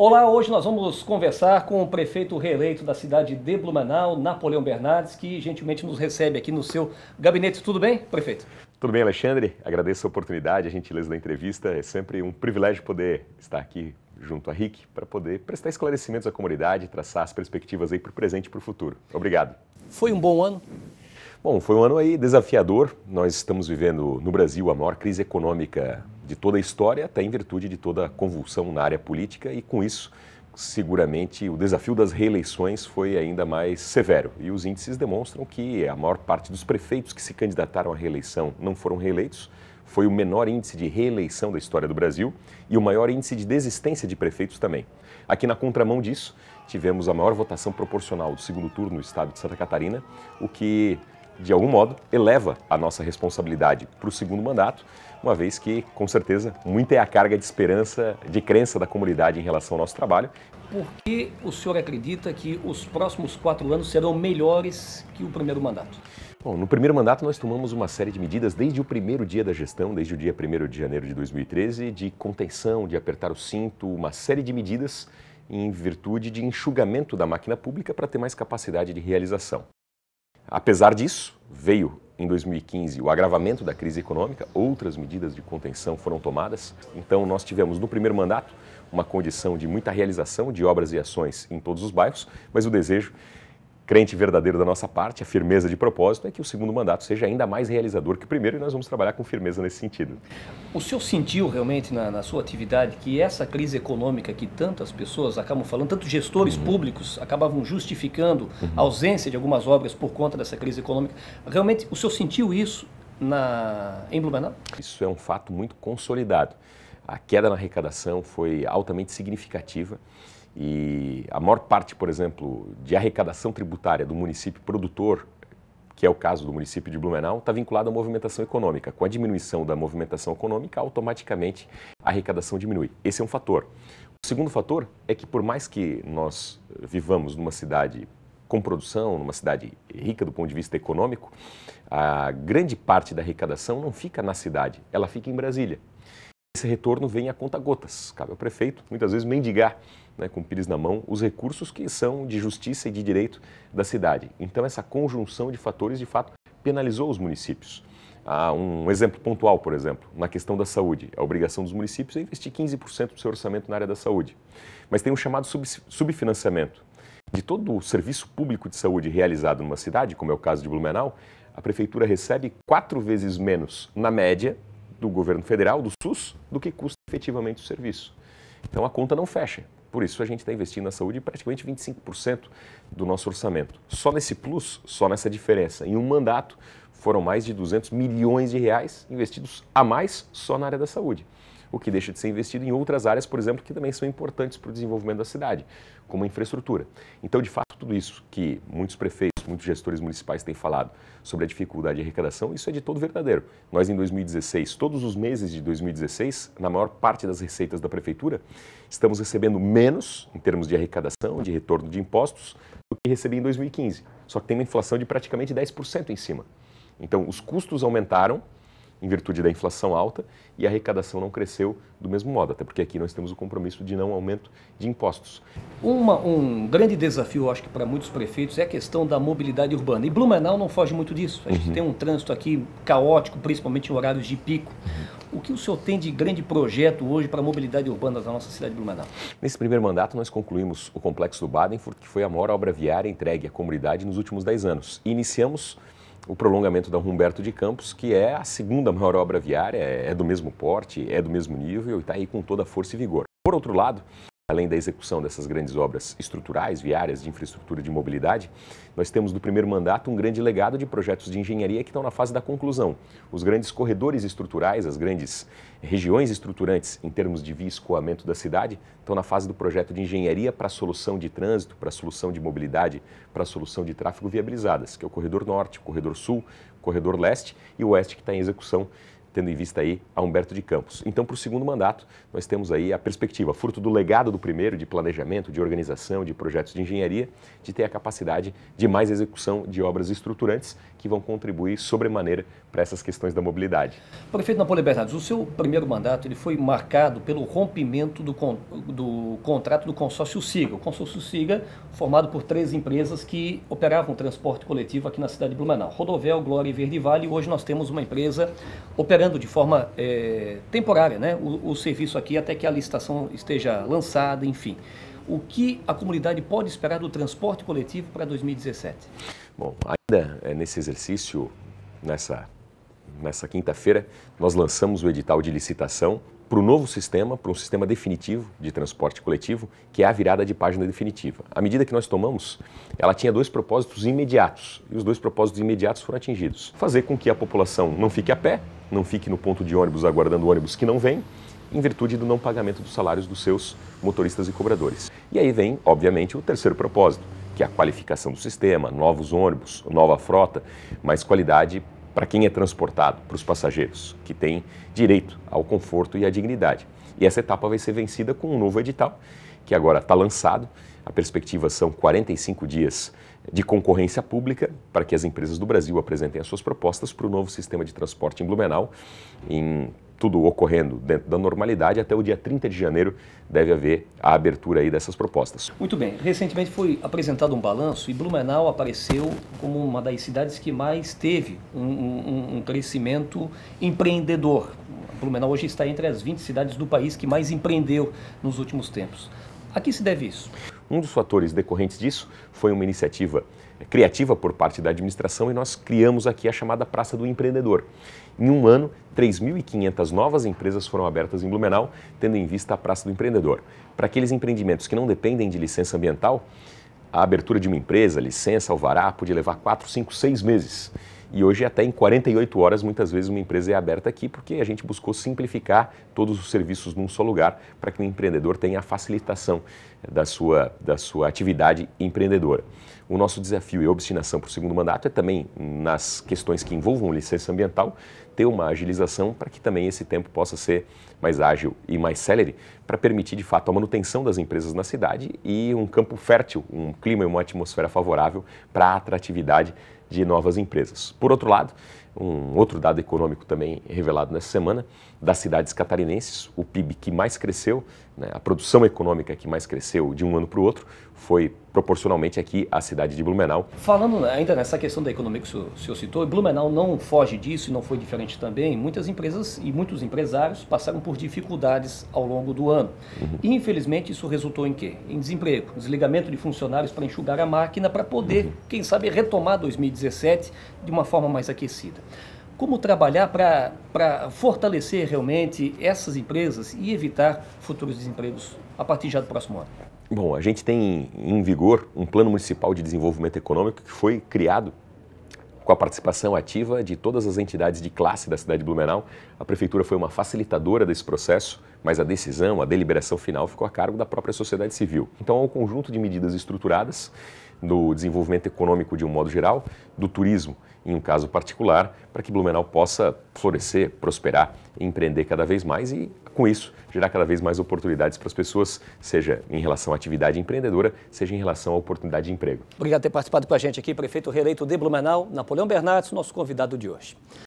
Olá, hoje nós vamos conversar com o prefeito reeleito da cidade de Blumenau, Napoleão Bernardes, que gentilmente nos recebe aqui no seu gabinete. Tudo bem, prefeito? Tudo bem, Alexandre? Agradeço a oportunidade, a gentileza da entrevista. É sempre um privilégio poder estar aqui junto a RIC para poder prestar esclarecimentos à comunidade, traçar as perspectivas aí para o presente e para o futuro. Obrigado. Foi um bom ano? Bom, foi um ano aí desafiador. Nós estamos vivendo no Brasil a maior crise econômica de toda a história, até em virtude de toda a convulsão na área política, e com isso, seguramente, o desafio das reeleições foi ainda mais severo. E os índices demonstram que a maior parte dos prefeitos que se candidataram à reeleição não foram reeleitos. Foi o menor índice de reeleição da história do Brasil e o maior índice de desistência de prefeitos também. Aqui na contramão disso, tivemos a maior votação proporcional do segundo turno no estado de Santa Catarina, o que, de algum modo, eleva a nossa responsabilidade para o segundo mandato, uma vez que, com certeza, muita é a carga de esperança, de crença da comunidade em relação ao nosso trabalho. Por que o senhor acredita que os próximos 4 anos serão melhores que o primeiro mandato? Bom, no primeiro mandato nós tomamos uma série de medidas desde o primeiro dia da gestão, desde o dia 1º de janeiro de 2013, de contenção, de apertar o cinto, uma série de medidas em virtude de enxugamento da máquina pública para ter mais capacidade de realização. Apesar disso, veio em 2015 o agravamento da crise econômica, outras medidas de contenção foram tomadas. Então nós tivemos no primeiro mandato uma condição de muita realização de obras e ações em todos os bairros, mas o desejo crente verdadeiro da nossa parte, a firmeza de propósito, é que o segundo mandato seja ainda mais realizador que o primeiro, e nós vamos trabalhar com firmeza nesse sentido. O senhor sentiu realmente na sua atividade que essa crise econômica que tantas pessoas acabam falando, tantos gestores públicos acabavam justificando a ausência de algumas obras por conta dessa crise econômica, realmente o senhor sentiu isso em Blumenau? Isso é um fato muito consolidado. A queda na arrecadação foi altamente significativa. E a maior parte, por exemplo, de arrecadação tributária do município produtor, que é o caso do município de Blumenau, está vinculada à movimentação econômica. Com a diminuição da movimentação econômica, automaticamente a arrecadação diminui. Esse é um fator. O segundo fator é que, por mais que nós vivamos numa cidade com produção, numa cidade rica do ponto de vista econômico, a grande parte da arrecadação não fica na cidade, ela fica em Brasília. Esse retorno vem a conta-gotas. Cabe ao prefeito, muitas vezes, mendigar, com o pires na mão, os recursos que são de justiça e de direito da cidade. Então, essa conjunção de fatores, de fato, penalizou os municípios. Há um exemplo pontual, por exemplo, na questão da saúde. A obrigação dos municípios é investir 15% do seu orçamento na área da saúde. Mas tem um chamado subfinanciamento. De todo o serviço público de saúde realizado numa cidade, como é o caso de Blumenau, a prefeitura recebe 4 vezes menos, na média, do governo federal, do SUS, do que custa efetivamente o serviço. Então a conta não fecha. Por isso a gente está investindo na saúde praticamente 25% do nosso orçamento. Só nesse plus, só nessa diferença, em um mandato, foram mais de 200 milhões de reais investidos a mais só na área da saúde. O que deixa de ser investido em outras áreas, por exemplo, que também são importantes para o desenvolvimento da cidade, como a infraestrutura. Então, de fato, tudo isso que muitos prefeitos, muitos gestores municipais têm falado sobre a dificuldade de arrecadação, isso é de todo verdadeiro. Nós, em 2016, todos os meses de 2016, na maior parte das receitas da prefeitura, estamos recebendo menos, em termos de arrecadação, de retorno de impostos, do que recebi em 2015. Só que tem uma inflação de praticamente 10% em cima. Então, os custos aumentaram, em virtude da inflação alta, e a arrecadação não cresceu do mesmo modo, até porque aqui nós temos o compromisso de não aumento de impostos. Um grande desafio, eu acho que para muitos prefeitos, é a questão da mobilidade urbana. E Blumenau não foge muito disso. A gente tem um trânsito aqui caótico, principalmente em horários de pico. O que o senhor tem de grande projeto hoje para a mobilidade urbana da nossa cidade de Blumenau? Nesse primeiro mandato, nós concluímos o Complexo do Badenfurt, que foi a maior obra viária entregue à comunidade nos últimos 10 anos. E iniciamos o prolongamento da Humberto de Campos, que é a segunda maior obra viária, é do mesmo porte, é do mesmo nível e está aí com toda a força e vigor. Por outro lado, além da execução dessas grandes obras estruturais, viárias, de infraestrutura de mobilidade, nós temos no primeiro mandato um grande legado de projetos de engenharia que estão na fase da conclusão. Os grandes corredores estruturais, as grandes regiões estruturantes em termos de via e escoamento da cidade, estão na fase do projeto de engenharia para a solução de trânsito, para a solução de mobilidade, para a solução de tráfego viabilizadas, que é o Corredor Norte, o Corredor Sul, o Corredor Leste e o Oeste, que está em execução tendo em vista aí a Humberto de Campos. Então, para o segundo mandato, nós temos aí a perspectiva, fruto do legado do primeiro, de planejamento, de organização, de projetos de engenharia, de ter a capacidade de mais execução de obras estruturantes que vão contribuir sobremaneira para essas questões da mobilidade. Prefeito Napoleão Bernardes, o seu primeiro mandato ele foi marcado pelo rompimento do contrato do consórcio SIGA. O consórcio SIGA, formado por 3 empresas que operavam transporte coletivo aqui na cidade de Blumenau. Rodoviária, Glória e Verde Vale. E hoje nós temos uma empresa operando de forma temporária, né? O serviço aqui até que a licitação esteja lançada, enfim. O que a comunidade pode esperar do transporte coletivo para 2017? Bom, ainda nesse exercício, nessa quinta-feira, nós lançamos o edital de licitação para o novo sistema, para um sistema definitivo de transporte coletivo, que é a virada de página definitiva. A medida que nós tomamos, ela tinha 2 propósitos imediatos, e os 2 propósitos imediatos foram atingidos. Fazer com que a população não fique a pé, não fique no ponto de ônibus aguardando ônibus que não vem, em virtude do não pagamento dos salários dos seus motoristas e cobradores. E aí vem, obviamente, o terceiro propósito, que é a qualificação do sistema, novos ônibus, nova frota, mais qualidade para quem é transportado, para os passageiros, que têm direito ao conforto e à dignidade. E essa etapa vai ser vencida com um novo edital, que agora está lançado. A perspectiva são 45 dias de concorrência pública para que as empresas do Brasil apresentem as suas propostas para o novo sistema de transporte em Blumenau, tudo ocorrendo dentro da normalidade. Até o dia 30 de janeiro deve haver a abertura aí dessas propostas. Muito bem. Recentemente foi apresentado um balanço e Blumenau apareceu como uma das cidades que mais teve um crescimento empreendedor. Blumenau hoje está entre as 20 cidades do país que mais empreendeu nos últimos tempos. A que se deve isso? Um dos fatores decorrentes disso foi uma iniciativa criativa por parte da administração e nós criamos aqui a chamada Praça do Empreendedor. Em um ano, 3.500 novas empresas foram abertas em Blumenau, tendo em vista a Praça do Empreendedor. Para aqueles empreendimentos que não dependem de licença ambiental, a abertura de uma empresa, licença, alvará, pode levar 4, 5, 6 meses. E hoje até em 48 horas, muitas vezes, uma empresa é aberta aqui porque a gente buscou simplificar todos os serviços num só lugar para que o empreendedor tenha a facilitação da sua atividade empreendedora. O nosso desafio e obstinação para o segundo mandato é também, nas questões que envolvam licença ambiental, ter uma agilização para que também esse tempo possa ser mais ágil e mais célere para permitir, de fato, a manutenção das empresas na cidade e um campo fértil, um clima e uma atmosfera favorável para a atratividade de novas empresas. Por outro lado, um outro dado econômico também revelado nessa semana, das cidades catarinenses, o PIB que mais cresceu, né, a produção econômica que mais cresceu de um ano para o outro, foi proporcionalmente aqui a cidade de Blumenau. Falando ainda nessa questão da economia que o senhor citou, Blumenau não foge disso e não foi diferente também. Muitas empresas e muitos empresários passaram por dificuldades ao longo do ano. E, infelizmente, isso resultou em quê? Em desemprego, desligamento de funcionários para enxugar a máquina para poder, quem sabe, retomar 2017 de uma forma mais aquecida. Como trabalhar para fortalecer realmente essas empresas e evitar futuros desempregos a partir já do próximo ano? Bom, a gente tem em vigor um plano municipal de desenvolvimento econômico que foi criado com a participação ativa de todas as entidades de classe da cidade de Blumenau. A prefeitura foi uma facilitadora desse processo, mas a decisão, a deliberação final ficou a cargo da própria sociedade civil. Então, é um conjunto de medidas estruturadas do desenvolvimento econômico de um modo geral, do turismo em um caso particular, para que Blumenau possa florescer, prosperar, empreender cada vez mais e, com isso, gerar cada vez mais oportunidades para as pessoas, seja em relação à atividade empreendedora, seja em relação à oportunidade de emprego. Obrigado por ter participado com a gente aqui, prefeito reeleito de Blumenau, Napoleão Bernardes, nosso convidado de hoje.